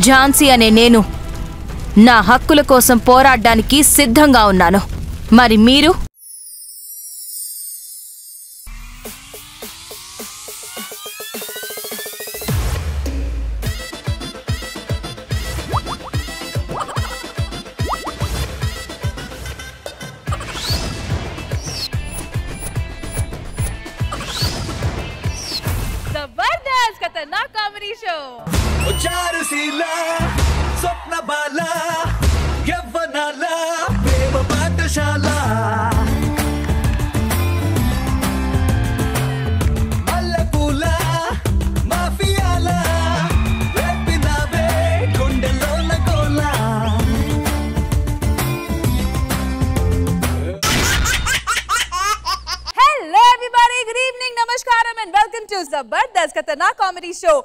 ఝాన్సీ అనే నేను నా హక్కుల కోసం పోరాడడానికి సిద్ధంగా ఉన్నాను. మరి మీరు? जबरदस्त खतरनाक कॉमेडी शो चारुशीला स्वप्न बाला यव्वनाला प्रेम पाठशाला मल्लपूला माफियाला रेपिनावे गुंडెలోన గోలా हेलो एवरीबॉडी गुड इवनिंग नमस्कारम and welcome to Jabardasth Khatarnak comedy show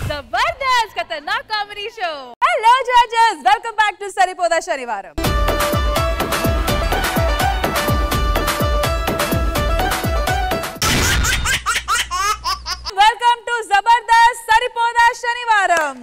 Jabardasth Khatarnak comedy show hello जजेस welcome back to Saripoda Shanivaram welcome to Jabardasth Saripoda Shanivaram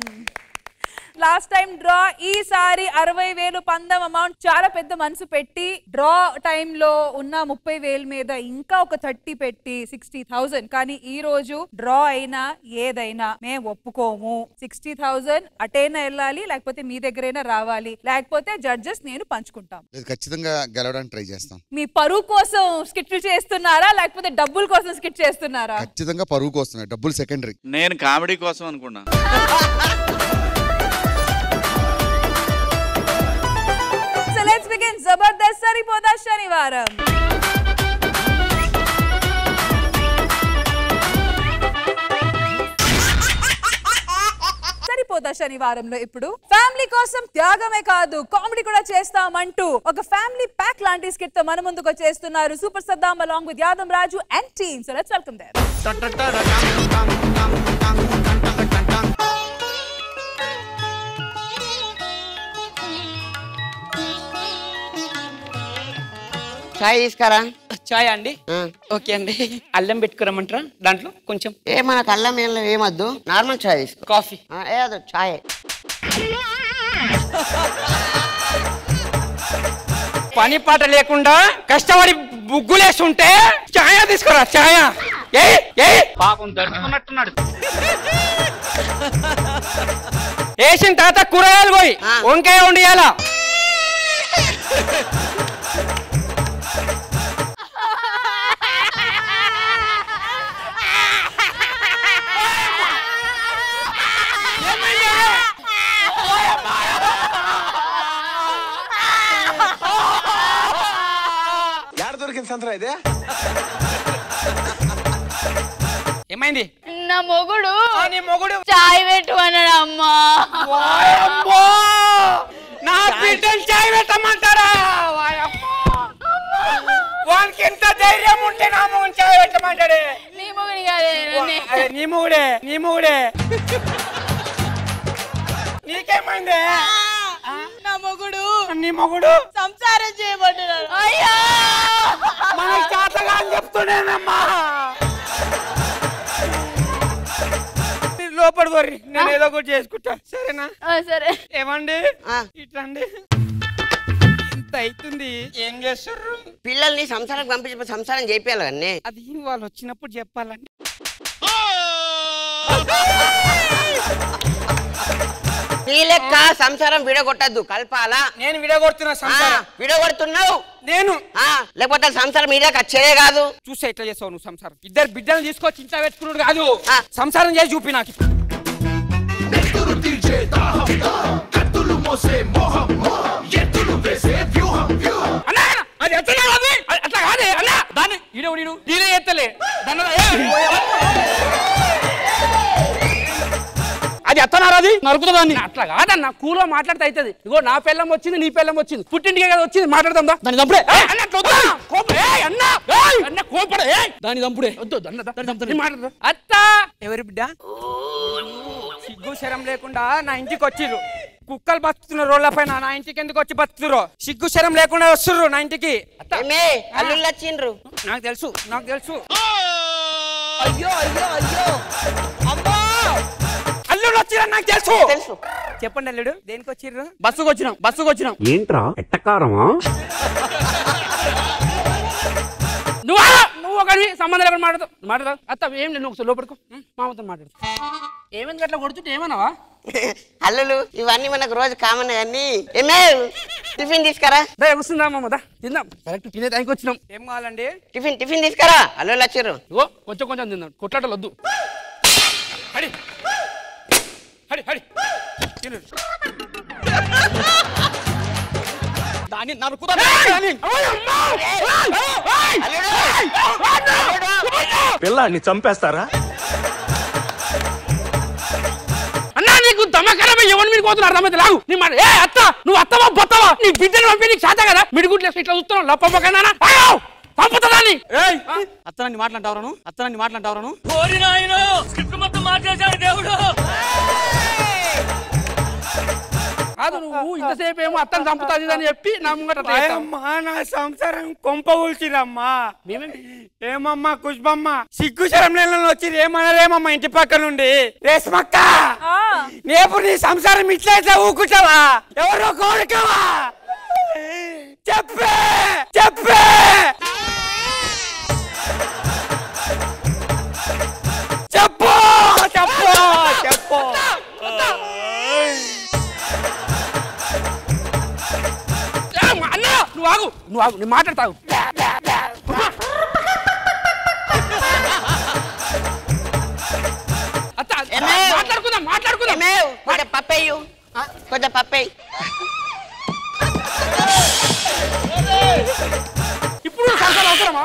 last time draw ఈసారి 60,000 పందం అమౌంట్ చాలా పెద్ద మనసు పెట్టి డ్రా టైంలో ఉన్న 30,000 మీద ఇంకా ఒక 30 పెట్టి 60,000. కానీ ఈ రోజు డ్రా అయినా ఏదైనా మేము ఒప్పుకోము. 60,000 అటైనా వెళ్ళాలి, లేకపోతే మీ దగ్గరైనా రావాలి, లేకపోతే జడ్జెస్ నేను పంచుకుంటాం. ఖచ్చితంగా గెలవడానికి ట్రై చేస్తాం. మీ పరువు కోసం స్కిట్లు చేస్తున్నారా లేకపోతే డబ్బుల కోసం స్కిట్ చేస్తున్నారా? ఖచ్చితంగా పరువు కోసం, డబ్బులు సెకండరీ. నేను కామెడీ కోసం అనుకున్నా. Let's begin जबरदस्त सरिपोदा शनिवारम. సరిపోదా శనివారంలో ఇప్పుడు ఫ్యామిలీ కోసం త్యాగమే కాదు కామెడీ కూడా చేస్తామంటూ ఒక ఫ్యామిలీ ప్యాక్ లాంటి స్కిట్ తో మన ముందుకు వచ్చేస్తున్నారు super Saddam along with Yadav Raju and team. So let's welcome them. చాయ్ తీసుకురా. చాయ్ అండి, ఓకే అండి. అల్లం పెట్టుకురమ్మంటారా? దాంట్లో కొంచెం మనకు అల్లం ఏమద్దు, నార్మల్ చాయ్ తీసుకో. కాఫీ ఏదో చాయ్. పని పాట లేకుండా కష్టపడి బుగ్గులేస్తుంటే చాయ్ తీసుకురా. చాయ్ పాపం దడుచుకున్నట్టున్నాడు. వేసిన తర్వాత కూరగాయలు పోయి వంకాయ వండియాలా. ఏమైంది? నా మొగుడు నీ మొగుడు చాయ్ పెట్టు అన్నాడు. అమ్మా నా బిడ్డలు చాయ్ పెట్టమంటారా? వానికి ఎంత ధైర్యం ఉంటే నా మొగుడు చాయ్ పెట్టమంటాడే? నీ మొగుడి కాదే, నీ మొగుడే. నీకేమైంది? నా మొగుడు నీ మొగుడు సంసారం చేయబడ్డాడు. అయ్యా మనకి చేతగా చెప్తున్నానమ్మా. లోపడి పోరి, నేను ఏదో ఒకటి చేసుకుంటా, సరేనా? సరే. ఏమండి ఇట్లండి, ఇంత అవుతుంది, ఏం చేస్తారు? పిల్లల్ని సంసారం పంపించి సంసారం చేయాలి అన్నీ. అది వాళ్ళు వచ్చినప్పుడు చెప్పాలండి. నీ లెక్క సంసారం విడగొట్టద్దు, కలపాలా. నేను విడగొడుతున్నా సంసారం. విడగొడుతున్నావు నేను, లేకపోతే సంసారం మీద వచ్చేదే కాదు. చూసా ఎట్లా చేస్తావు నువ్వు సంసారం? ఇద్దరు బిడ్డలు తీసుకొచ్చి ఇంట్లో పెట్టుకున్నాడు కాదు, సంసారం చేసి చూపి నాకు. అది అట్లా కాదే అన్నా, దాన్ని ఈడో దీనే ఎత్తలే అది ఎత్తనారా? అది నరుకుతా దాన్ని. అట్లా కాదన్న, కూలో మాట్లాడితే అవుతుంది. ఇగో నా పెళ్ళం వచ్చింది, నీ పెళ్ళం వచ్చింది, పుట్టింటికే కదా వచ్చింది, మాట్లాడదాం దాన్ని చంపుడే. దాన్ని చంపుడే మాట్లాడదా? అత్త ఎవరి బిడ్డ? సిగ్గు శరం లేకుండా నా ఇంటికి వచ్చిర్రు. కుక్కలు బతుకుతున్నారు రోడ్ల పైన, నా ఇంటికి ఎందుకు వచ్చి బతుకుతుర్రో? సిగ్గు శరం లేకుండా వస్తుర్రు నా ఇంటికి. అల్లుళ్ళు వచ్చిండ్రు. నాకు తెలుసు. అయ్యో అయ్యో అయ్యో అమ్మా, అల్లుడు అల్లుడు వచ్చిరని నాకు తెలుసు. తెలుసు. చెప్పండి అల్లుడు, దేనికి వచ్చిర్రు? బస్సుకు వచ్చినాం. ఏంట్రా ఎట్టకారమా? నువ్వు ఒకటి సంబంధం లేకుండా మాట్లాడతావు. అత్త ఏం లేదు, నువ్వు లోపడుకో, మామతో మాట్లాడు. ఏమైంది అట్లా కొడుతుంటే ఏమన్నావా? అల్లులు ఇవన్నీ మనకు రోజు కామన్ కానీ ఏమే టిఫిన్ తీసుకురా. వస్తుందా మామదా, తిందాం. కరెక్ట్ తినే టైంకి వచ్చినాం. ఏం కావాలండి? టిఫిన్ తీసుకురా. అల్లుళ్ళు వచ్చిర్రు. ఓ కొంచెం తిందాం, కొట్లాటలు వద్దు. హడి హడి హడి దాన్ని నరుకుతా. పిల్లాన్ని చంపేస్తారా? అన్నా నీకు దమకరమే ఎవరి మీద పోతున్నారు అర్థమైతే లాగు. నీ మాట ఏ అత్త, నువ్వు అత్తవా బొత్తవా? నీ బిడ్డను పంపి నీకు చేత కదా మిడిగుడ్లు ఇట్లా చూస్తున్నావు లప్పకన్నా పంపుతుందని. అత్తనాన్ని మాట్లాంటావరాను కాదు. నువ్వు ఇంతసేపు ఏమో అత్తని చంపుతుంది అని చెప్పి నా ముంగట నా సంసారం కొంప ఊల్చిరమ్మా. ఏమమ్మా కుష్బమ్మ సిగ్గు శరంలో వచ్చి ఏమన్నారేమమ్మా ఇంటి పక్క నుండి. రేస్మక్క రేపు నీ సంసారం ఇట్లా ఊకుంటావా? ఎవరో కోరుకోవా? చెప్పే చెప్పే చెప్పు చెప్పు చెప్పు. అన్నా నువ్వు ఆగు నేను మాట్లాడతావు. మాట్లాడుకుందాం. కొంచెం పప్పేయ్. ఇప్పుడు అవసరమా?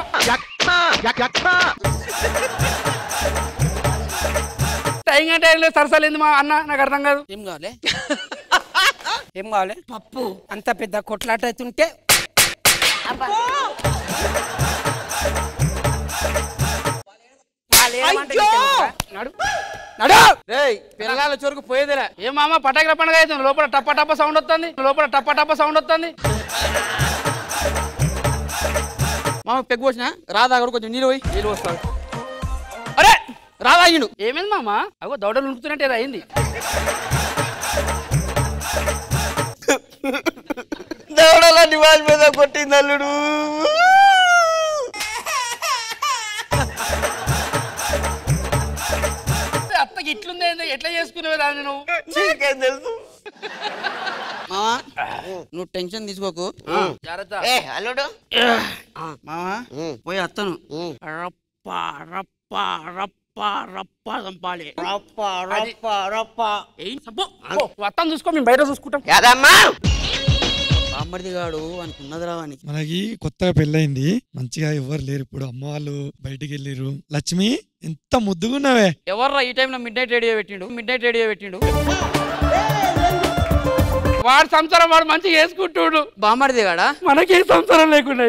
టైంలో సరసాలేదు మా అన్న, నాకు అర్థం కాదు. ఏం కావాలి? పప్పు. అంత పెద్ద కొట్లాట అవుతుంటే పిల్లల చొరుకు పోయేదిలే. ఏ మామ పటాకుల పండుగ అవుతుంది, లోపల టప్ప సౌండ్ వస్తుంది. మామ పెగ్గు వచ్చిన రాదా కొంచెం నీళ్ళు వస్తాడు. అరే రాదా అయ్యిండు. ఏమైంది మామ? అగో దౌడలు ఉంటున్నట్టు ఏదో అయింది. దౌడల నివాజ్ మీద కొట్టింది అల్లుడు. అత్తకి ఇట్లుంది, ఎట్లా చేసుకునేవి దాన్ని నువ్వు? నీకేం తెలుసు మామా? నువ్వు టెన్షన్ తీసుకోకు. అల్లుడు మామా పోయి అత్తను రప్ప రప్ప రప్ప రప్ప చంపాలి. అత్తను చూసుకో, మేము బయట చూసుకుంటాం. బామ్మర్ది గాడు అనుకున్నది రావానికి. మనకి కొత్తగా పెళ్ళయింది, మంచిగా ఎవరు లేరు ఇప్పుడు. అమ్మ వాళ్ళు బయటికి వెళ్ళిరు. లక్ష్మి ఎంత ముద్దుగున్నావే. ఎవర్రా ఈ టైంలో మిడ్ నైట్ రేడియో పెట్టిండు. వాడు సంసారం వాడు మంచిగా వేసుకుంటుడు. బామ్మర్ది గాడా మనకి సంసారం లేకుండా.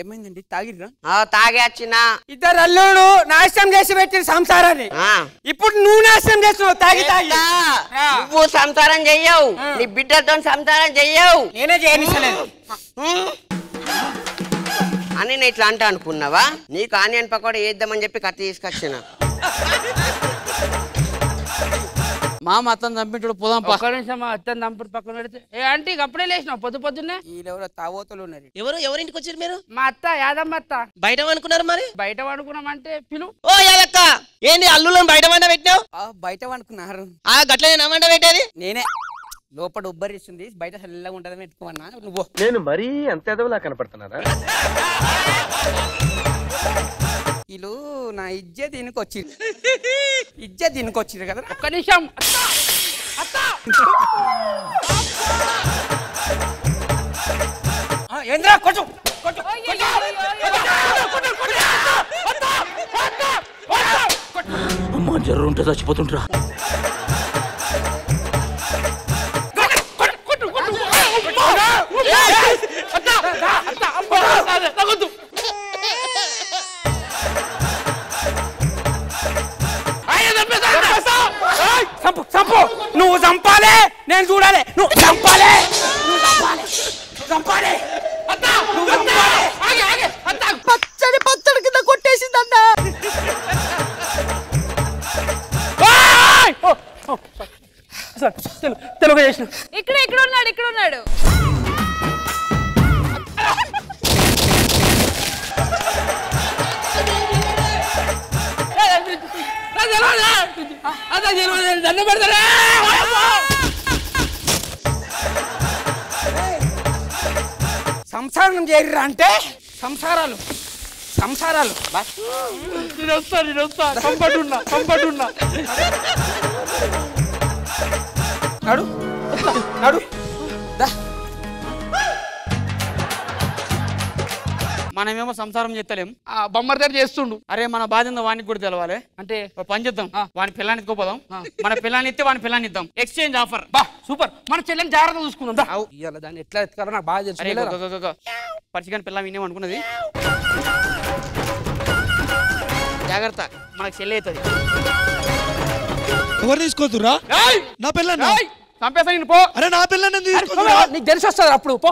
ఏమైందండి? తాగిరా? తాగి వచ్చిన ఇద్దరు అల్లుడు నాశనం చేసి పెట్టిన సంసారాన్ని ఇప్పుడు నువ్వు నాశనం చేస్తున్నావు. తాగి నువ్వు సంసారం చెయ్యవు, నీ బిడ్డలతో సంసారం చెయ్యవు. నేనే చేయనిస్తలేదు అని నేను ఇట్లా అంటా అనుకున్నావా? నీకు ఆనియన్ పకోడా వేద్దామని చెప్పి కత్తి తీసుకొచ్చిన. మామ అత్తను చంపించాడు. పోదాం పక్క నిమిషం. అత్తను చంపుడు పక్కన పెడితే ఏ ఆంటీ అప్పుడే లేచినావు పొద్దున్నే? వీళ్ళెవరో తావోతలు ఉన్నారు. ఎవరింటికి వచ్చారు మీరు? మా అత్త యాదమ్మ అత్త. బయట అనుకున్నారు మరి? బయట అనుకున్నామంటే పిలు. ఓ యాదక్క ఏంది అల్లులను బయట వంట పెట్టినావు? బయట అనుకున్నారు. గట్లనే నా వంట పెట్టేది నేనే. లోపల ఉబ్బరిస్తుంది, బయట చల్లగా ఉంటుందని పెట్టుకోమన్నా. నువ్వు నేను మరీ అంత ఎదవలా కనపడుతున్నారా? వీళ్ళు నా ఇజ్జత్ దీనికి వచ్చింది కదా. ఒక్క నిమిషం. ఏంద్రా కొంచెం అమ్మా జర్రు ఉంటే చచ్చిపోతుంటరా. నువ్వు చంపాలి, నేను చూడాలి. నువ్వు చంపాలి. పచ్చడి కింద కొట్టేసిందన్నా. తెలుగు చేసిన ఇక్కడ ఉన్నాడు దండ పెడతారా సంసారం చేయరా అంటే సంసారాలు నేను వస్తా కంపట్టున్నా నడు మనమేమో సంసారం చేస్తలేం ఆ బొమ్మర్ దగ్గర చేస్తుండు అరే మన బాధ్యత వానికి కూడా తెలవాలి అంటే పని చేద్దాం వాని పిల్లాన్ని ఎత్తుకోపోదాం మన పిల్లాన్ని ఇస్తే వాని పిల్లాన్ని ఇద్దాం ఎక్స్చేంజ్ ఆఫర్ బా సూపర్ మన చెల్లెని జాగ్రత్త చూసుకుందాం ఇవాళ దాన్ని ఎట్లా ఎత్తుకారో నాకు బాగా తెలుసు పరిచిగాని పిల్ల వినేమనుకున్నది జాగ్రత్త మనకు చెల్లి అవుతుంది ఎవరు తీసుకోతురా నా పిల్లని చంపేసా నేను పో అరే నా పిల్లని నీకు తెలిసి వస్తుంది అప్పుడు పో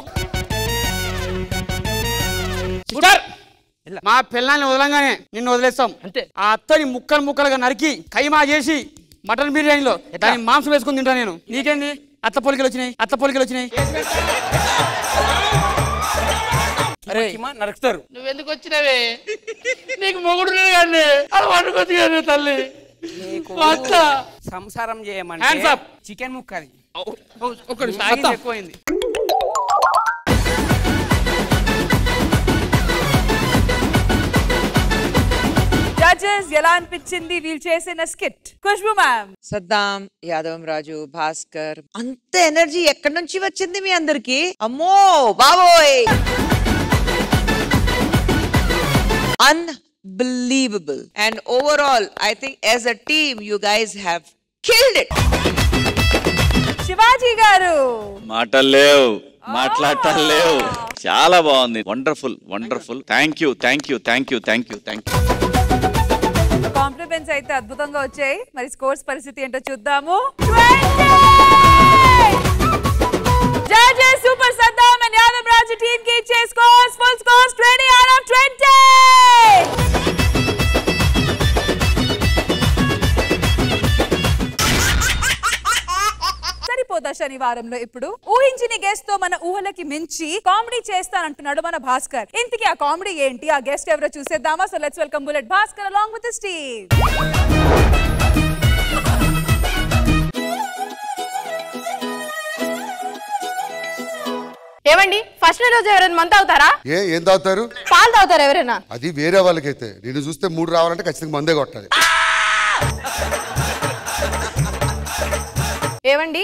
మా పిల్లల్ని వదలంగానే నిన్ను వదిలేస్తాం అంతే ఆ అత్తని ముక్కలుగా నరికి కైమా చేసి మటన్ బిర్యానీలో దాని మాంసం వేసుకుని తింటా నేను నీకేంది అత్త పొలికలు వచ్చినాయి అరే నరుకుతారు నువ్వెందుకు వచ్చినవే నీకు మొగుడు కానీ అలా వండుకొచ్చి తల్లి సంసారం చేయమంటే చికెన్ ముక్కది ఎక్కువైంది జడ్జెస్ ఎలా అనిపించింది వీళ్ళు చేసిన స్కిట్ ఖుష్బు మ్యామ్ సద్దాం యాదవం రాజు భాస్కర్ అంత ఎనర్జీ ఎక్కడి నుంచి వచ్చింది మీ అందరికి అమ్మో బాబోయ్ unbelievable and overall I think as a team you guys have killed it Shivaji గారు మాటలేవు మాట్లాడలేవు చాలా బాగుంది వండర్ఫుల్ థ్యాంక్ యూ కాంప్లిమెంట్స్ అయితే అద్భుతంగా వచ్చాయి మరి స్కోర్స్ పరిస్థితి ఏంటో చూద్దాము judges super Saddam and Yadav Raju team కి ఇచ్చే scores full scores 20 out of 20 Saripoda శనివారంలో ఇప్పుడు ఊహించిన గెస్ట్ తో మన ఊహలకి మించి కామెడీ చేస్తానంటున్నాడు మన భాస్కర్ ఇంతకీ ఆ కామెడీ ఏంటి ఆ గెస్ట్ ఎవరో చూసేద్దామా so let's welcome bullet Bhaskar along with his team ఏమండి ఫస్ట్ రోజు ఎవరైనా మంత అవుతారా ఏం తాగుతారు పాలు తాగుతారా ఎవరైనా అది వేరే వాళ్ళకైతే నేను చూస్తే 3 రావాలంటే ఖచ్చితంగా మందే కొట్టాలి ఏమండి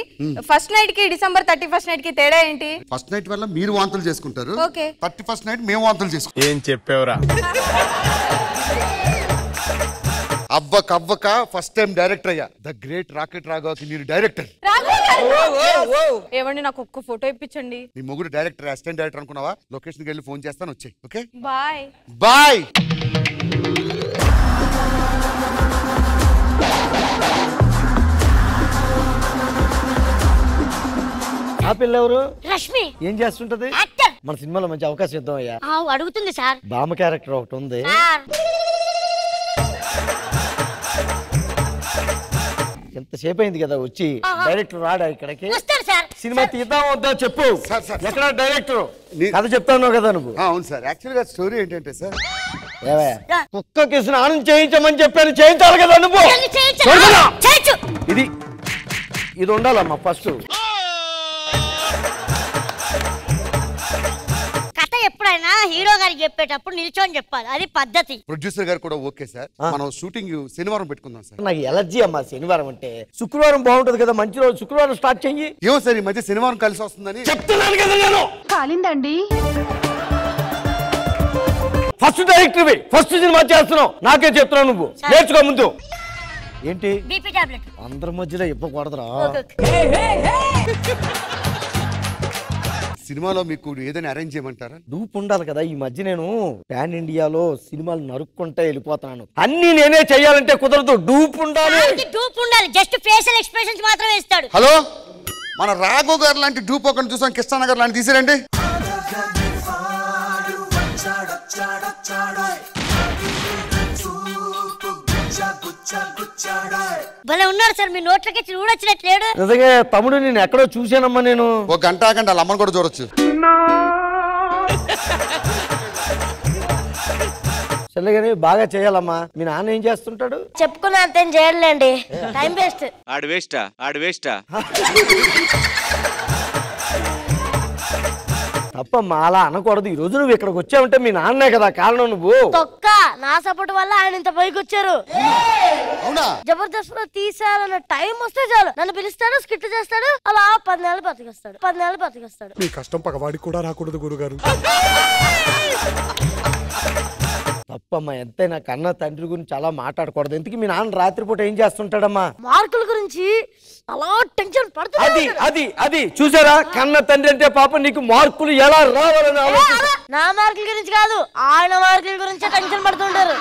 ఫస్ట్ నైట్ కి డిసెంబర్ 31st నైట్ కి తేడా ఏంటి ఫస్ట్ నైట్ వల్ల మీరు వాంతులు చేసుకుంటారు 31st నైట్ మేము వాంతులు చేసుకుంటాం ఏం చెప్పేవరా అవ్వక ఫస్ట్ టైం డైరెక్టర్ అయ్యా ద గ్రేట్ రాకెట్ రాఘవకి నేను డైరెక్టర్ ఏమండి నాకు ఒక్క ఫోటో ఇప్పించండి నీ మొగుడు డైరెక్టర్ అసిస్టెంట్ డైరెక్టర్ అనుకున్నావా లొకేషన్కి వెళ్ళి ఫోన్ చేస్తాను వచ్చాయి ఓకే బాయ్ ఆ పిల్ల ఎవరు రష్మి ఏం చేస్తుంటది మన సినిమాలో మంచి అవకాశం ఇద్దాం అయ్యా అడుగుతుంది సార్ బామ్మ క్యారెక్టర్ ఒకటి ఉంది ఎంతసేపు అయింది కదా వచ్చి డైరెక్టర్ రాడా ఇక్కడికి సినిమా తీద్దాం వద్దా చెప్పు ఎక్కడ డైరెక్టర్ కథ చెప్తాను కదా నువ్వు అవును సార్ యాక్చువల్గా స్టోరీ ఏంటంటే సార్ కుక్కకి స్నానం చేయించమని చెప్పాను చేయించాలి కదా నువ్వు ఇది ఉండాలమ్మా ఫస్ట్ ఎప్పుడైనా హీరో గారికి చెప్పేటప్పుడు నిల్చొని చెప్పాలి అది పద్ధతి ప్రొడ్యూసర్ గారు కూడా ఓకే సార్ మనం షూటింగ్ శనివారం పెట్టుకుందాం సార్ నాకు ఎలర్జీ అమ్మా శనివారం అంటే శుక్రవారం బాగుంటది కదా మంచి రోజు శుక్రవారం స్టార్ట్ చెయ్యి ఏమో సార్ ఈ మధ్య శనివారం కలిసి వస్తుందని చెప్తున్నాను కదా నేను కాలిందండి ఫస్ట్ డైరెక్టర్ ఫస్ట్ సినిమా చేస్తున్నావు నాకే చెప్తున్నావు నువ్వు నేర్చుకో ముందు ఏంటి అందరి మధ్యలో ఇవ్వకూడదురా సినిమాలో మీకు ఏదైనా అరేంజ్ చేయమంటారా డూప్ ఉండాలి కదా ఈ మధ్య నేను పాన్ ఇండియాలో సినిమాలు నరుక్కుంటా వెళ్ళిపోతున్నాను అన్ని నేనే చెయ్యాలంటే కుదరదు డూప్ ఉండాలి జస్ట్ ఫేషియల్ ఎక్స్ప్రెషన్స్ మాత్రమే ఇస్తాడు హలో మన రాఘవ్ గారు లాంటి డూప్ ఒకటి చూసాం కృష్ణ గారు లాంటి తీసారండి గుచ్చా గుచ్చా గుచ్చాడాయ్ భలే ఉన్నాడు సార్, మీ నోట్లకి చూడొచ్చినట్లేడు. నిజంగా తమ్ముడు నేను ఎక్కడో చూశానమ్మా నేను. ఒక గంట ఆగండి, వాళ్ళ అమ్మని కూడా చూడొచ్చు. చెల్లెగాని బాగా చేయాలమ్మా. మీ నాన్న ఏం చేస్తుంటాడు? చెప్పుకున్నా అంతేం చేయలేండి, టైం వేస్ట్. ఆడు వేస్టా తప్పమ్మా, అలా అనకూడదు. ఈ రోజు నువ్వు ఇక్కడికి వచ్చావంటే మీ నాన్నే కదా కారణం. నువ్వు తొక్క నా సపోర్ట్ వల్ల ఆయన ఇంత పైకి వచ్చారు. జబర్దస్త్ లో తీసారన్న టైం వస్తే చాలు నన్ను పిలుస్తాడు, స్కిట్ చేస్తాడు, అలా 10 నెలలు బతికేస్తాడు. మీ కష్టం పగవాడికి కూడా రాకూడదు గురుగారు. తప్పమ్మా, ఎంతైనా కన్న తండ్రి గురించి అలా మాట్లాడకూడదు. ఎందుకు మీ నాన్న రాత్రిపూట ఏం చేస్తుంటాడమ్మా? మార్కుల గురించి అలా టెన్షన్ పడుతుంది. అది చూసారా, కన్న తండ్రి అంటే పాప నీకు మార్కులు ఎలా రావాలని నా మార్కుల గురించి కాదు, ఆయన మార్కుల గురించి టెన్షన్ పడుతుంటారు.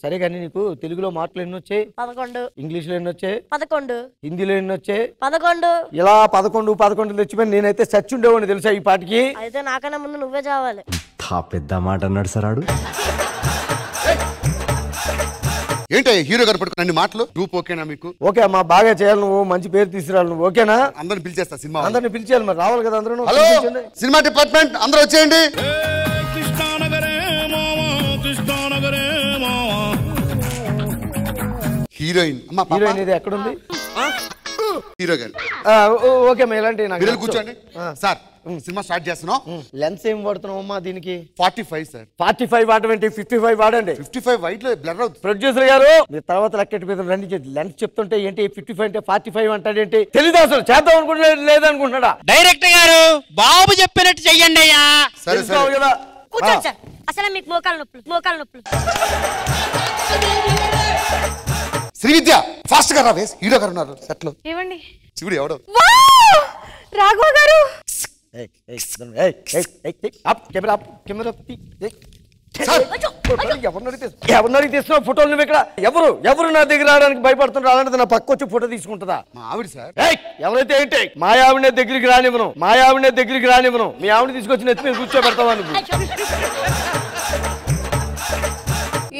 సరే కానీ నీకు తెలుగులో మార్కులు ఎన్ని వచ్చాయి? 11. ఇంగ్లీష్ లో ఎన్ని వచ్చాయి? 11. హిందీలో ఎన్ని వచ్చాయి? 11. ఇలా 11 తెచ్చిపోయి నేనైతే చచ్చి ఉండేవాడిని తెలుసా ఈ పాటికి. అయితే నాకన్నా ముందు నువ్వే చావాలి. పెద్ద మాట అన్నాడు సార్ ఆడు. ఏంటి హీరో గారు పట్టుకుని మాటలు? గ్రూప్ ఓకేనా మీకు? ఓకే అమ్మా, బాగా చేయాలి, నువ్వు మంచి పేరు తీసుకురావాలి. నువ్వు ఓకేనా? అందరిని పిలిచేస్తా, సినిమా అందరిని పిలిచేయాలి, మరి రావాలి కదా అందరూ. హలో సినిమా డిపార్ట్మెంట్ అందరూ వచ్చేయండి. హీరోయిన్ ఇది ఎక్కడుంది? హీరో గారు ఓకే అమ్మా, ఇలాంటి కూర్చోండి సార్. సినిమా స్టార్ట్ చేస్తున్నాం. లెన్స్ ఏం వాడుతున్నావు అమ్మా దీనికి? 45 సార్. 45 వాడమంటే 55 వాడండి. 55 వైట్ లో బ్లర్ అవుతుంది. ప్రొడ్యూసర్ గారు మీరు తర్వాత లెక్కటి మీద రండి. లెన్స్ చెప్తుంటే ఏంటి 55 అంటే 45 అంటాడు ఏంటి? తెలీదు అసలు, చేద్దాం అనుకుంటున్నా లేదనుకుంటున్నాడా? డైరెక్టర్ గారు బాబు చెప్పినట్టు చెయ్యండి అయ్యా. సరే కదా కూర్చోండి సార్. అసలు మీకు మోకాలు నొప్పులు. శ్రీ విద్య ఫాస్ట్ గా రావేస్. హీరో గారు ఉన్నారు సెట్ లో. ఏమండి చూడు ఎవడో. రాఘవ గారు. ఎవరినడికి తీస్తున్నావు ఫోటోలు? నువ్వు ఇక్కడ ఎవరు నా దగ్గర రావడానికి భయపడుతున్నారు? అలాంటిది నా పక్క వచ్చి ఫోటో తీసుకుంటుందా? మా ఆవిడ సార్. ఎవరైతే ఏంటి మా ఆవిడనే దగ్గరికి రానివ్వను. మీ ఆవిడ తీసుకొచ్చి నెత్తి మీద కూర్చోబెడతావా నువ్వు?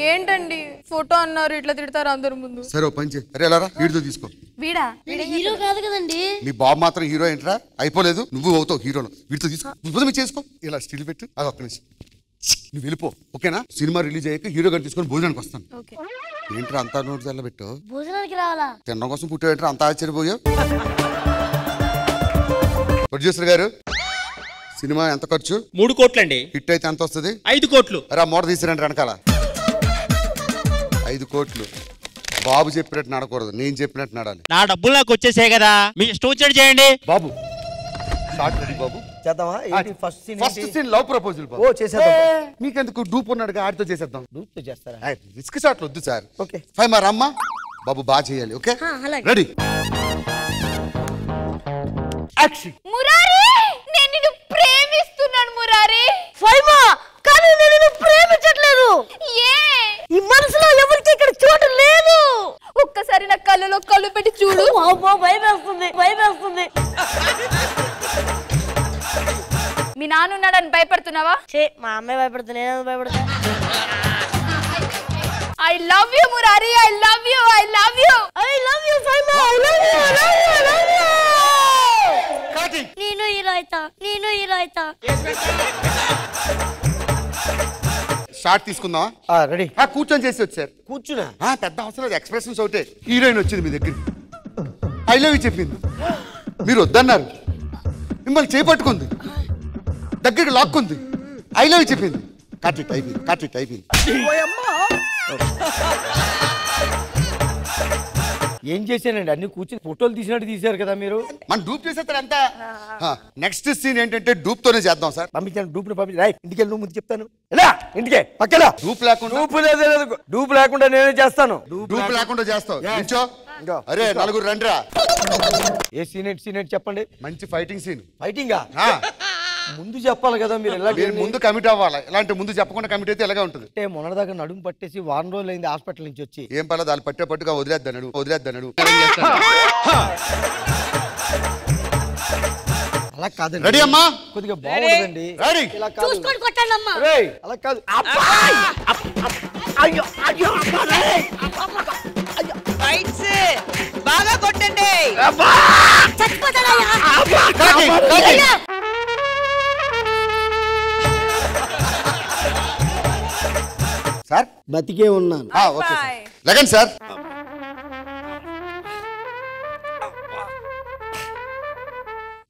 ఏంటండి ఫోటో అన్నారు, ఇట్లా తిడతారు అందరి ముందు. సరే ఓ పని చేయి. అరే ఎలా రా, వీడితో తీసుకో. వీడా హీరో కాదు కదండి. మీ బాబు మాత్రం హీరో ఏంట్రా? అయిపోలేదు, నువ్వు అవుతావు హీరోలో. వీడితో తీసుకో, భుజం చేసుకో. ఇలా స్టిల్ పెట్టు. అది ఒక్క నిమిషం, నువ్వు వెళ్ళిపో ఓకేనా? సినిమా రిలీజ్ అయ్యాక హీరో గారిని తీసుకొని భోజనానికి వస్తాను. ఏంట్రా అంతా నోటి తెల్ల పెట్టు? భోజనానికి రావాలా? తినడం కోసం పుట్టావేంట్రా అంత ఆశ్చర్యపోయావు? ప్రొడ్యూసర్ గారు సినిమా ఎంత ఖర్చు? 3 కోట్లండి. హిట్ అయితే ఎంత వస్తుంది? 5 కోట్లు. అరే మూట తీసిరండి వెనకాల. 5 కోట్లు. బాబు చెప్పినట్టు నడకూడదు, నేను చెప్పినట్టు నడాలి. నా డబ్బులు నాకు వచ్చేసాయి కదా, మీ ఇష్టం వచ్చేది చేయండి. బాబు షార్ట్ రెడీ బాబు. చేద్దామా? First scene love proposal. ఓ చేసేద్దాం. మీకెందుకు డూప్ ఉన్నాడుగా, ఆడితో చేసేద్దాం. డూప్తో చేస్తారా? రిస్క్ షాట్లు వద్దు సార్. ఓకే ఫైవ్ మరి అమ్మ బాబు బాగా చేయాలి. Okay ready action. మురారి నేను నిన్ను ప్రేమిస్తున్నాను మురారి. ఫైమా కానీ నేను నిన్ను ప్రేమించట్లేదు. ఈ మనసులో ఎవరికి ఇక్కడ చోటు లేదు. ఒక్కసారి నా కళ్ళలో కళ్ళు పెట్టి చూడు. భయమేస్తుంది. మీ నాన్న ఉన్నాడని భయపడుతున్నావా? మా అమ్మాయి భయపడుతుంది, నేను భయపడతా. I love you Murari. I love you Faima. నేను హీరో అయితా. షార్ట్ తీసుకుందామా? రెడీ. కూర్చొని చేసి వచ్చారు. కూర్చున్నా పెద్ద అవసరం లేదు, ఎక్స్ప్రెషన్స్ ఒకటే. హీరోయిన్ వచ్చింది మీ దగ్గర, ఐ లవ్ యూ చెప్పింది, మీరు వద్దన్నారు, మిమ్మల్ని చేపట్టుకుంది, దగ్గరికి లాక్కుంది, ఐ లవ్ యూ చెప్పింది, కట్ ఇట్ అయిపోయింది. ఏం చేశానండి? అన్ని కూర్చుని ఫోటోలు తీసినట్టు తీశారు కదా మీరు. మనం డూప్ చేసేస్తారు అంతా. నెక్స్ట్ సీన్ ఏంటంటే డూప్ తోనే చేద్దాం సార్. పంపించాను డూప్ ఇంటికి నువ్వు ముందు చెప్తాను. ఇంటికే పక్కన డూప్ లేకుండా డూప్ లేకుండా నేనే చేస్తాను. డూప్ లేకుండా చేస్తావు. అరే నలుగురు రండిరా. ఏ సీన్ చెప్పండి. మంచి ఫైటింగ్ సీన్. ఫైటింగా ముందు చెప్పాలి కదా మీరు. ముందు కమిట్ అవ్వాలి. ఇలాంటి ముందు చెప్పకుండా కమిట్ అయితే ఎలాగా ఉంటుంది? అంటే మొన్నటిదాకా నడుము పట్టేసి వారం రోజులు అయింది హాస్పిటల్ నుంచి వచ్చి. ఏం పర్లేదు, వాళ్ళు పట్టుగా వదిలేద్దన్నాడు. అలా కాదండి. రెడీ అమ్మా? కొద్దిగా బాగుందండి. రెడీ. చూసుకొని కొట్టండి అమ్మా. అలా కాదు. రైట్స్ బాగా కొట్టండి. సార్ బతికే ఉన్నాను. Okay sir. లగన్ సార్.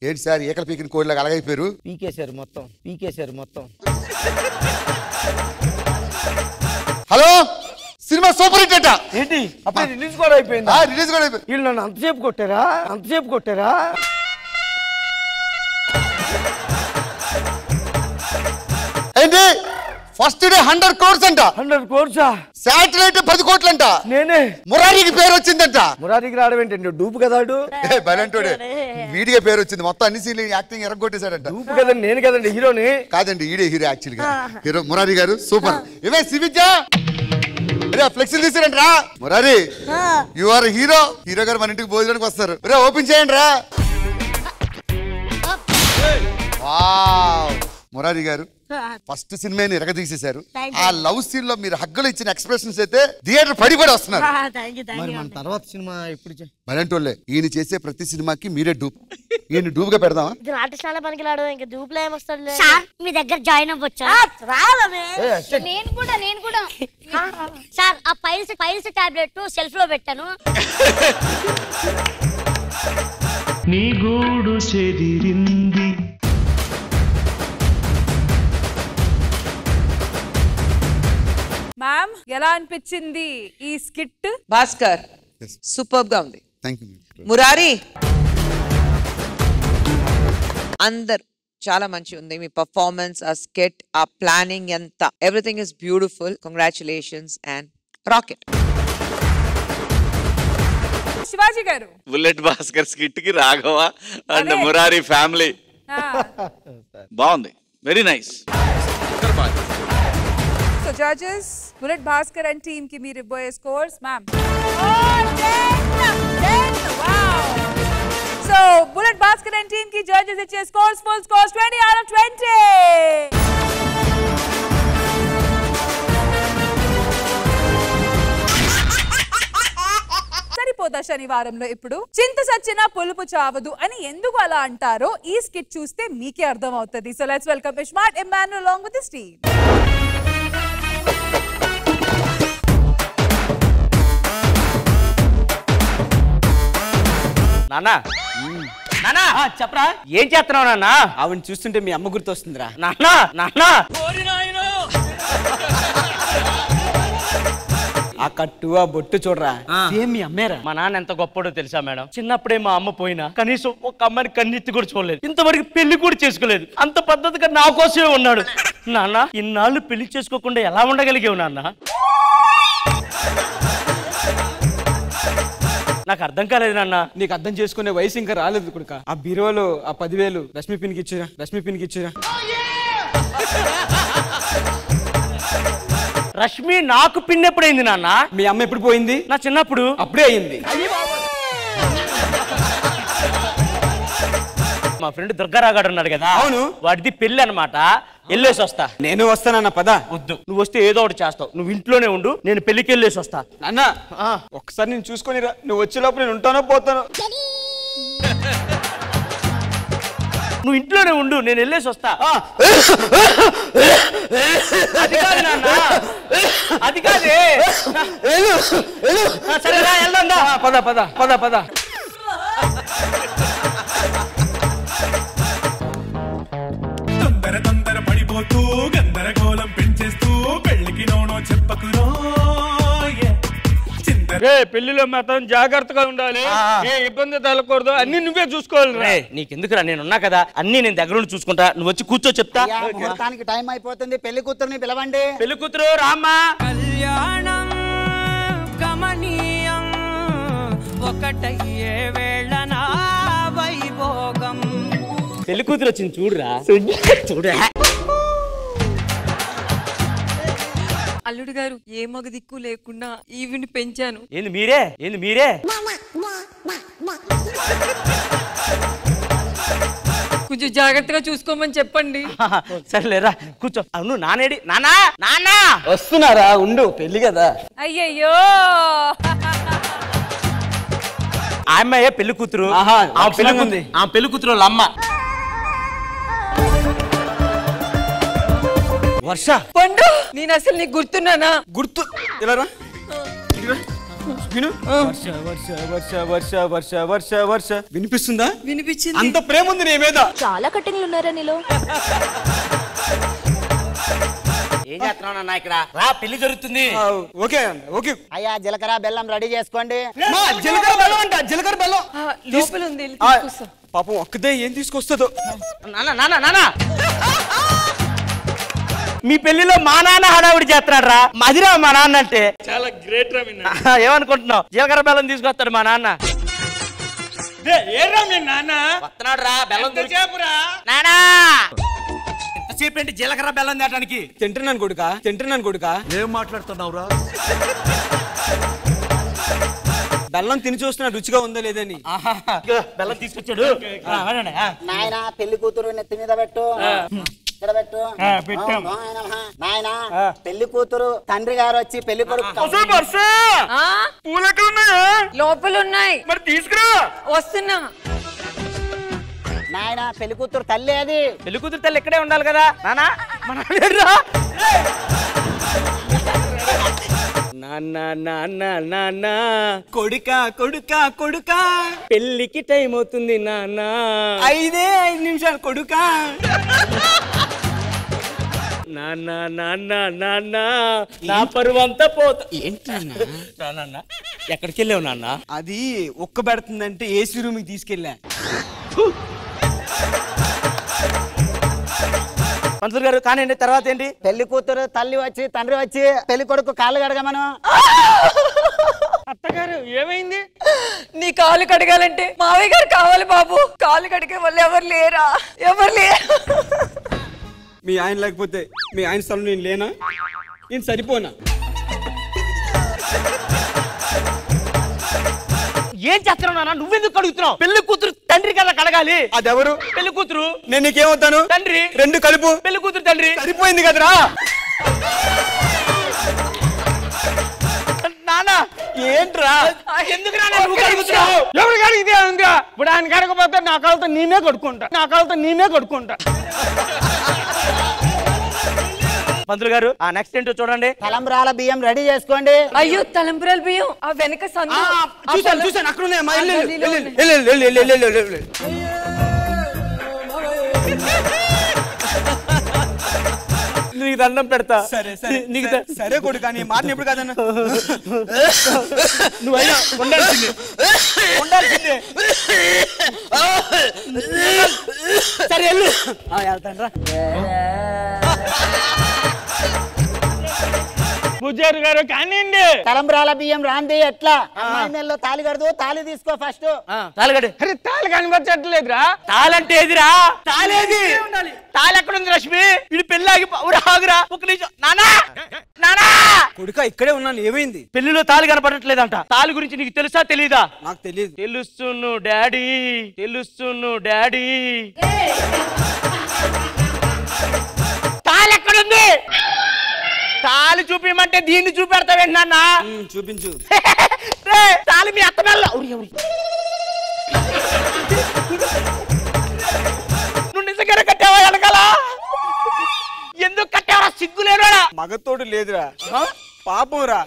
ఏంటి సార్ ఏకల పీకిన కోడిలాగా అలాగైపోయారు? పీకేశారు మొత్తం. హలో, సినిమా సూపర్ హిట్ అట. ఏంటి అప్పుడు రిలీజ్ కూడా అయిపోయింది? రిలీజ్ కూడా అయిపోయింది. వీళ్ళు నన్ను అంతసేపు కొట్టారా? ఏంటి ఫస్ట్ డే 100 crores అంట. 100 crores శాటిలైట్ 10 కోట్లంట. నేనే మురారికి పేరు వచ్చిందంట. మురారికి రావడం ఏంటంటే డూపు కదాడు. బలంటోడే వీడిగా పేరు వచ్చింది. మొత్తం అన్ని సీన్లు యాక్టింగ్ ఎరగొట్టేశాడంట. డూపు కదండి, నేను కదండి హీరోని. కాదండి, ఈడే హీరో యాక్చువల్ గా. హీరో మురారి గారు సూపర్. ఇవే సివిజా ఫ్లెక్సీలు తీసారంట రా. Murari you are hero. Hero గారు మన ఇంటికి భోజనానికి వస్తారు. రే ఓపెన్ చేయండి రా. మురారి గారు ఫస్ట్ సినిమాని ఎరగదీసేశారు. ఆ లవ్ సీన్ లో మీరు హగ్గులు ఇచ్చిన ఎక్స్ప్రెషన్స్ అయితే థియేటర్ పడిపడి వస్తున్నారు. తర్వాత సినిమా ఎప్పుడు మరంటోళ్ళే ఈయన చేసే ప్రతి సినిమాకి మీరే డూప్. ఈయన డూప్ గా పెడదామా? నాటశాల పనికిలాడు ఇంకా డూప్లో ఏమొస్తాడు. సార్ మీ దగ్గర జాయిన్ అవ్వచ్చా? నేను కూడా సార్ ఆ ఫైల్స్ టాబ్లెట్ సెల్ఫ్ లో పెట్టాను. నీ గూడు చెదిరింది. మ్యామ్ ఎలా అనిపించింది ఈ స్కిట్? భాస్కర్ సూపర్ గా ఉంది. థాంక్యూ. మురారి అందరు చాలా మంచి ఉంది. మీ పర్ఫార్మెన్స్, ఆ స్కెట్, ఆ ప్లానింగ్ ఎంత, everything is beautiful. Congratulations and rocket. Shivaji garu bullet Bhaskar skit కి రాఘవ అండ్ మురారి ఫ్యామిలీ బాగుంది. Very nice. So judges bullet Bhaskar and team కి మీరు ఇవ్వబోయే scores ma'am. So bullet Bhaskar and team కి జడ్జెస్ ఇచ్చే scores full scores 20 out of 20. Saripoda శనివారంలో ఇప్పుడు చింత సచ్చిన పులుపు చావదు అని ఎందుకు అలా అంటారో ఈ స్కిట్ చూస్తే మీకే అర్థం అవుతుంది. So let's welcome smart Emmanuel along with his team. నానా చెప్పరా ఏం చేస్తున్నావు నాన్న? ఆవిడ చూస్తుంటే మీ అమ్మ గుర్తొస్తుందిరా. నాన్నా ఆ కట్టు ఆ బొట్టు చూడరా, సేమ్ మీ అమ్మేరా. మా నాన్న ఎంత గొప్పడో తెలుసా మేడం? చిన్నప్పుడే మా అమ్మ పోయినా కనీసం ఒక అమ్మని కన్నెత్తి కూడా చూడలేదు. ఇంతవరకు పెళ్లి కూడా చేసుకోలేదు. అంత పద్ధతిగా నా కోసమే ఉన్నాడు. నాన్న ఇన్నాళ్ళు పెళ్లి చేసుకోకుండా ఎలా ఉండగలిగావు నాన్న? నాకు అర్థం కాలేదు నాన్న. నీకు అర్థం చేసుకునే వయసు ఇంకా రాలేదు కొడుక. ఆ బీరువాలో ఆ 10,000 రష్మి పిన్కి ఇచ్చిరా. రష్మి నాకు పిన్ ఎప్పుడైంది నాన్న? మీ అమ్మ ఎప్పుడు పోయింది? నా చిన్నప్పుడు. అప్పుడే అయింది. మా ఫ్రెండ్ దుర్గారాగాడు ఉన్నాడు కదా, అవును, వాడిది పెళ్లి అనమాట. వెళ్ళేసి వస్తా. నేను వస్తానన్న పద. వద్దు, నువ్వు వస్తే ఏదో ఒకటి చేస్తావు. నువ్వు ఇంట్లోనే ఉండు, నేను పెళ్లికి వెళ్ళేసి వస్తా. నాన్న ఒక్కసారి నేను చూసుకొని రా. నువ్వు వచ్చేలోపు నేను ఉంటానో పోతాను. నువ్వు ఇంట్లోనే ఉండు, నేను వెళ్ళేసి వస్తా. అది కాదు నాన్న, అది కాదే. సరేరా వెళ్దా. పద. తొందర పడిపోతూ గందరగోళం పెంచేస్తూ పెళ్లికి నోనో చెప్పకురో. పెళ్లిలో మాత్రం జాగ్రత్తగా ఉండాలి, ఏ ఇబ్బంది తగలకూడదు, అన్ని నువ్వే చూసుకోవాలి. నీకెందుకురా, నేనున్నా కదా, అన్ని నేను దగ్గర నుండి చూసుకుంటా. నువ్వు వచ్చి కూర్చో చెప్తా. ముహూర్తానికి టైం అయిపోతుంది, పెళ్లి కూతురుని పిలవండి. పెళ్లి కూతురు రామ్మా. కళ్యాణం గమనీయం ఒకటయ్యే వేళన వైభోగం. పెళ్లి కూతురు వచ్చింది చూడురా, చూడు. అల్లుడు గారు ఏ మగ దిక్కు లేకుండా ఈవిని పెంచాను. ఏంది మీరే కొంచెం జాగ్రత్తగా చూసుకోమని చెప్పండి. సరేలేరా కూర్చో. అవును నానేడి నానా నానా వస్తున్నారా? ఉండు పెళ్లి కదా. అయ్యయ్యో ఆ అమ్మాయే పెళ్లి కూతురు. ఆ పెళ్లి కూతురు వాళ్ళ అమ్మ వర్ష. పండు నేను అసలు నీకు గుర్తున్నానా? గుర్తు ఇలా రా. వర్ష వర్ష వర్ష వర్ష వర్ష వర్ష వర్ష వినిపిస్తుందా? వినిపించింది. అంత ప్రేమ ఉంది నీ మీద. చాలా కటింగ్లు ఉన్నారా నీలో? ఏం చేస్తున్నావు ఇక్కడ? రా పెళ్లి జరుగుతుంది. Okay okay. అయ్యా జీలకర్ర బెల్లం రెడీ చేసుకోండి. జీలకర్ర బెల్లం అంట. జీలకర్ర బెల్లం లోపల ఉంది. పాపం ఒక్కదే ఏం తీసుకొస్తుందో. నాన్న నాన్న నాన్న మీ పెళ్లిలో మా నాన్న హడావుడి చేస్తున్నాడు రా. మదిరా మా నాన్న అంటే. చాలా గ్రేట్ రా. ఏమనుకుంటున్నావు? జీలకర్ర బెల్లం తీసుకొస్తాడు మా నాన్న. ఏరా మీ నాన్న వస్తున్నాడు రా. బెల్లం చెప్పురా నానా. ఎంతసేపు ఏంటి జీలకర్ర బెల్లం తేటానికి? తింటున్నాను కొడుకా. ఏం మాట్లాడుతున్నావురా? బెల్లం తిని చూస్తున్నా రుచిగా ఉందో లేదని. బెల్లం తీసుకొచ్చాడు. నాయన పెళ్లి కూతురు నెత్తి మీద పెట్టు. ఇక్కడ పెట్టు. నాయన పెళ్లి కూతురు తండ్రి గారు వచ్చి పెళ్లి కొడుకు లోపల ఉన్నాయి. మరి తీసుకురా. వస్తున్నా. నాయన పెళ్లి కూతురు తల్లి అది. పెళ్లి కూతురు తల్లి ఇక్కడే ఉండాలి కదా నానా. నాన్న నాన్న నాన్న కొడుకా పెళ్లికి టైం అవుతుంది నాన్న. 5 నిమిషాలు కొడుకా. నాన్న నాన్న నాన్న నా పరువు అంతా పోతా. ఏంటి నాన్న? ఎక్కడికి వెళ్ళావు నాన్న? అది ఒక్క పెడుతుందంటే ఏసీ రూమ్ కి తీసుకెళ్ళా. పంతులు గారు కానీ తర్వాత ఏంటి? పెళ్లి కూతురు తల్లి వచ్చి తండ్రి వచ్చి పెళ్లి కొడుకు కాళ్ళు కడగమను. అత్తగారు ఏమైంది? నీ కాలు కడగాలంటే మావయ్య గారు కావాలి బాబు. కాలు కడిగే వాళ్ళు ఎవరు లేరా? మీ ఆయన లేకపోతే మీ ఆయన స్థలం నేను లేనా? నేను సరిపోనా? ఏం చేస్తున్నావు నాన్న? నువ్వెందుకు కడుగుతున్నావు? పెళ్లి కూతురు తండ్రి కదా కడగాలి. అదెవరు? పెళ్లి కూతురు. నేను నీకేమవుతాను? తండ్రి. 2 కలుపు. పెళ్లి కూతురు తండ్రి. సరిపోయింది కదరా నాన్న. ఏంట్రా ఎందుకు ఎవరు కడిగితే ఉందా? ఇప్పుడు ఆయన కడగపోతే నా కాళ్ళతో నేనే కొడుకుంటా. పంతులు గారు ఆ నెక్స్ట్ ఏంటో చూడండి. తలంబ్రాల బియ్యం రెడీ చేసుకోండి. అయ్యో తలంబ్రాల బియ్యం ఆ వెనక సందు. చూసాను అక్కడ ఉన్నాయి. నీకు దండం పెడతా. సరే కొడుకు కానీ మాటని ఎప్పుడు కాదన్నా. నువ్వైనా ఉండాల్సిందే. సరే వెళ్ళు. వెళ్తాను రా. పూజారి గారు కానివ్వండి. తలంబ్రాల బియ్యం రాంది ఎట్లా? అమ్మాయి నెలలో తాలి కడదు. తాలి తీసుకో ఫస్ట్. తాలిగడు. అరే తాళి కనిపించట్లేదురా. తాలంటే ఎదిరా? తాలేది. తాళి ఎక్కడ ఉంది రష్మి? ఇది పెళ్ళాగి ఆగురా. ఒక నిమిషం. నానా కొడుక ఇక్కడే ఉన్నాను. ఏమైంది? పెళ్లిలో తాళి కనపడట్లేదంట. తాళి గురించి నీకు తెలుసా తెలీదా? నాకు తెలియదు. తెలుస్తును డాడీ. తాళి ఎక్కడుంది? తాళి చూపించమంటే దీన్ని చూపెడతావేంటి నాన్న? చూపించు. తాళి మీ అత్త మెల్ల. నువ్వు నిజంగానే కట్టావా వెనకాల? ఎందుకు కట్టావా? సిగ్గులేడా? మగతోడు లేదురా. పాపంరా.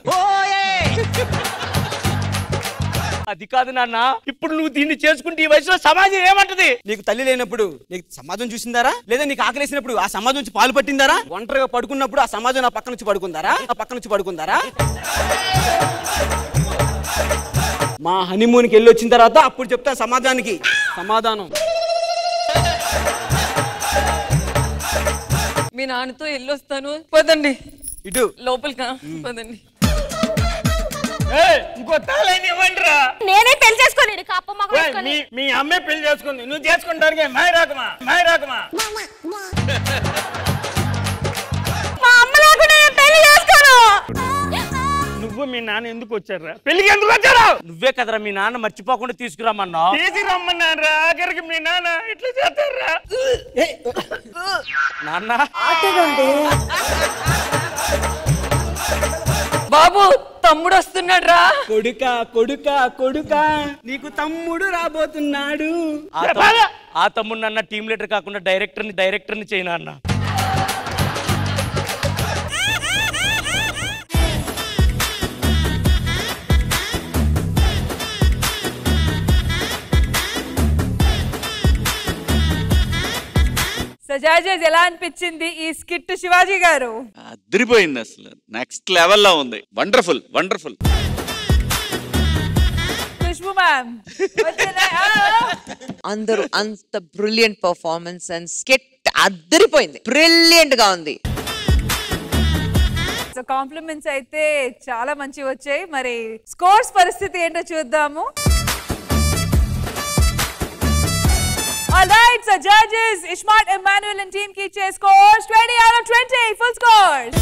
అది కాదు నాన్న. ఇప్పుడు నువ్వు దీన్ని చేసుకుంటే ఈ వయసులో సమాజం ఏమంటది? నీకు తల్లి లేనప్పుడు నీకు సమాజం చూసిందారా? లేదా నీకు ఆకలేసినప్పుడు ఆ సమాజం నుంచి పాలు పట్టిందారా? ఒంటరిగా పడుకున్నప్పుడు ఆ సమాజం నా పక్క నుంచి పడుకుందారా? మా హనీమూన్కి వెళ్ళి వచ్చిన తర్వాత అప్పుడు చెప్తా సమాజానికి సమాధానం. మీ నాన్నతో వెళ్ళొస్తాను. పదండి ఇటు లోపలికా. పదండి. ఇంకో తాళైన ఇవ్వండిరా. నేనే పెళ్లి చేసుకోండి. మీ అమ్మే పెళ్లి చేసుకుంది. నువ్వు చేసుకుంటానికి మాయరాకమా. మా అమ్మ లేకుండా పెళ్లి చేసుకోను. నువ్వు మీ నాన్న ఎందుకు వచ్చారా? పెళ్లికి ఎందుకు వచ్చారా? నువ్వే కదరా మీ నాన్న మర్చిపోకుండా తీసుకురమ్మన్నా. తీసుకురమ్మన్నారా? ఆఖరికి మీ నాన్న ఇట్లా చేస్తారా? నాన్న బాబు తమ్ముడు వస్తున్నాడు రా. కొడుకా కొడుకా కొడుకా నీకు తమ్ముడు రాబోతున్నాడు. ఆ తమ్ముడు అన్న టీమ్ లీడర్ కాకుండా డైరెక్టర్ని చేయనా అన్న. సో జడ్జెస్ ఎలా అనిపించింది ఈ స్కిట్ శివాజీ గారు? అదిరిపోయింది, అసలు నెక్స్ట్ లెవెల్ లో ఉంది. Wonderful wonderful. ఖుష్బు మ్యామ్ అందరూ అంత బ్రిలియంట్ పర్ఫార్మెన్స్ అండ్ స్కిట్ అదిరిపోయింది, బ్రిలియంట్ గా ఉంది. సో కాంప్లిమెంట్స్ అయితే చాలా మంచి వచ్చాయి. మరి స్కోర్స్ పరిస్థితి ఏంటో చూద్దాము. Alright, so judges, Ishmat, Emmanuel and team ki che scores 20 out of 20, full scores.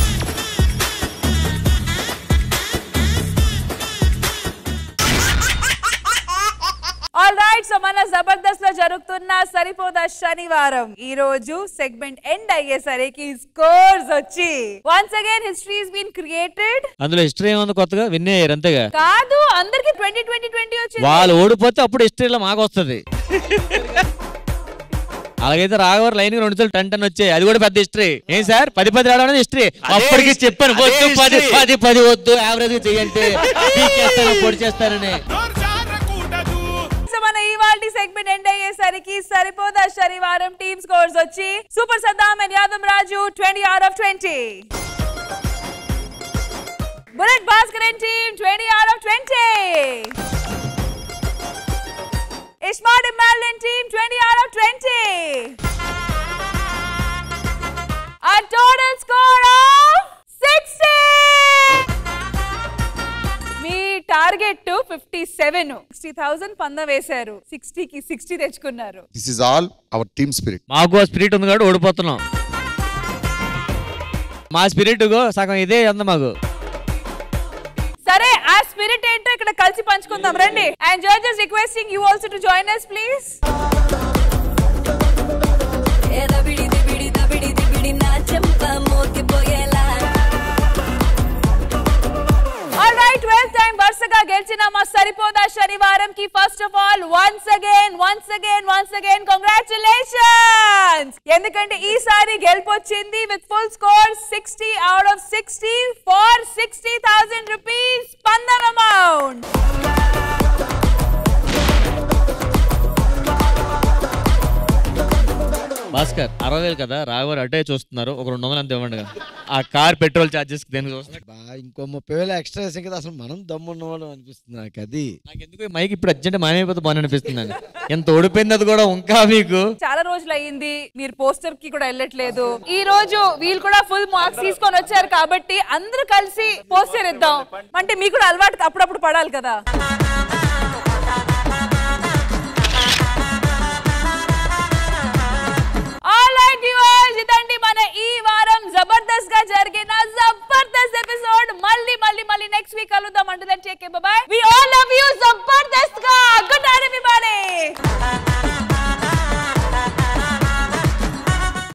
Alright, so mana Zabardast lo jarugtunna Saripoda Shanivaram. Ee roju segment end ayyesariki scores vachi once again history has been created. అందులో history ఏముంది, కొత్తగా win అయ్యారు అంతేగా. కాదు, అందరికి 20 వచ్చింది. వాళ్ళు ఓడిపోతే అప్పుడు హిస్టరీలో మాకు వస్తుంది. అలాగైతే రాఘవర్ లైన్ 2 సార్లు 10 వచ్చాయి, అది కూడా పెద్ద హిస్టరీ. ఏం సార్ 10 రావడం హిస్టరీ? అప్పటికి చెప్పాను 10 వద్దు, యావరేజ్ గా చెయ్యంటే పొడి చేస్తారని. మన ఇవాల్టి సెగ్మెంట్ ఎండ్ అయ్యేసరికి సరిపోదా శనివారం టీమ్ స్కోర్స్ వచ్చి super Saddam and Yadav Raju 20 out of 20, bullet Bhaskaran team 20 out of 20, Ishmat Emmanuel team 20 out of 20. A total score of 60. Me target 57, 60,000 పందెం వేశారు, 60 కి 60 తెచ్చుకున్నారు. This is all our team spirit. మాకు స్పిరిట్ ఉంది కాబట్టి ఓడిపోతున్నాం. మా స్పిరిట్ సగం ఇదే ఉంది మాకు. సరే, ఆ స్పిరిట్ ఏంటో ఇక్కడ కలిసి పంచుకుందాం రండి. And judges requesting you also to join us please. Alright, 12th time వరుసగా గెలిచిన మా సరిపోదా శనివారం కి first of all once again congratulations. ఎందుకంటే ఈసారి గెలుపొచ్చింది with full score 60 out of 60 for 60,000 rupees పందెం అమౌంట్. భాస్కర్ 60,000 కదా, రాఘవర్ అటే చూస్తున్నారు, ఒక 200 అంత ఇవ్వండి. ఆ కార్ పెట్రోల్ చార్జెస్ దేనికి చూస్తున్నారు? ఇంకో 30,000 ఎక్స్ట్రా వేసాం కదా, అసలు మనం దమ్మున్నవాడు అనిపిస్తుంది నాకు. అది నాకు ఎందుకు మైక్ ఇప్పుడు అర్జెంట్ మానేపోతే బాగా అనిపిస్తుంది. ఎంత ఓడిపోయింది అది కూడా ఇంకా మీకు. చాలా రోజులు అయ్యింది, మీరు పోస్టర్ కి కూడా వెళ్ళట్లేదు. ఈ రోజు వీళ్ళు కూడా ఫుల్ మార్క్స్ తీసుకొని వచ్చారు కాబట్టి అందరూ కలిసి పోస్టర్ ఇద్దాం. అంటే మీకు కూడా అలవాటు అప్పుడప్పుడు పడాలి కదా. ఇదండి మన ఈ వారం జబర్దస్త్ గా జరిగిన జబర్దస్త్ ఎపిసోడ్. మళ్ళీ నెక్స్ట్ వీక్ కలుద్దాం. అంటుదంటే bye bye. We all love you.